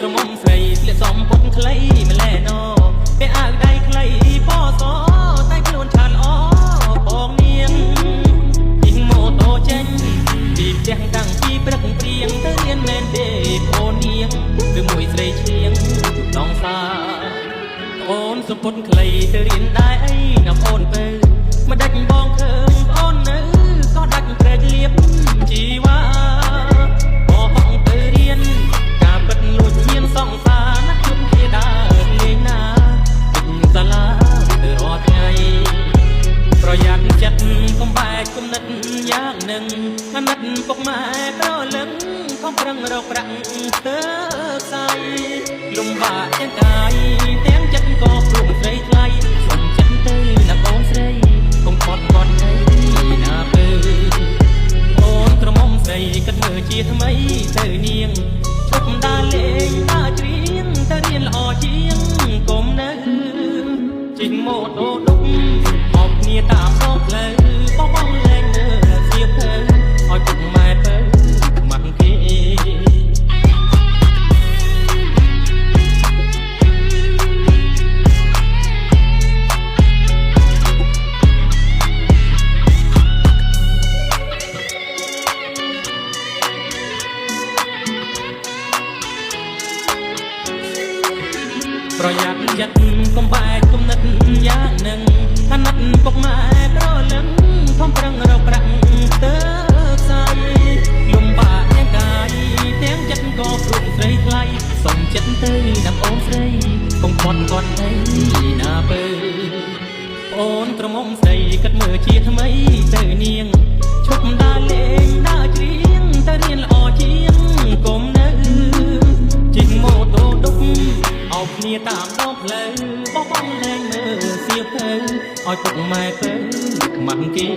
ក្រមុំស្រីស្លៀកសំពត់ខ្លីម្លែណោពេលអាវដៃខ្លីប៉សតែខ្លួនឆានល្អបងនាងពីម៉ូតូចេញពីផ្ទះតាំងពីព្រឹកព្រៀងទៅរៀនមែនទេបងនាងឬមួយស្រីឈៀងដងសាអូនសំពត់ខ្លីទៅរៀនដែរអីណាបងទៅមិនដាច់បងឃើញអូននៅក៏ដាច់ព្រែកលៀបជីវ៉ាបងទៅរៀនការពិតលួចញៀនសងសាណាជុំគេដើរលេងណាសាលាទៅរាល់ថ្ងៃប្រយ័ត្នចិត្តកុំបែកគំនិតយ៉ាងនឹងអាណិតពុកម៉ែប្រលឹងខំប្រឹងរកប្រាក់ធ្វើខ្សែលំបាកទាំងកាយទាំងចិត្តក៏ព្រមស្រីថ្លៃសុំចិត្តទៅណាបងស្រីកុំខត់គាត់ទៅណាពើអូនក្រមុំស្រីគិតមើលជាថ្មីទៅនាងឈប់ដើរលេងដើរច្រៀងទៅរៀនល្អជាងកុំនៅជីងម៉ូតូដុកអបគ្នាតាមដងផ្លូវបងលែងមើលសៀវភៅឲ្យពុកម៉ែទៅម៉ាក់គេប្រយ័ត្នចិត្តកុំបែកគំនិតយ៉ាងនឹងអាណិតពុកម៉ែប្រលឹងខំប្រឹងរកប្រាក់ទៅខ្សែលំបាកទាំងកាយទាំងចិត្តក៏ព្រមស្រីថ្លៃសុំចិត្តទៅណាបងអូនស្រីកុំគាត់គាត់ទៅណាពើអូនក្រមុំស្រីគិតមើលជាថ្មីទៅនាងឈប់ដើរលេងដើរច្រៀងទៅរៀនល្អជាងកុំនៅជីងម៉ូតូដុកអោបគ្នាតាមដងផ្លូវបងលែងមើលសៀវភៅឲ្យពុកម៉ែទៅខ្មាំងគេ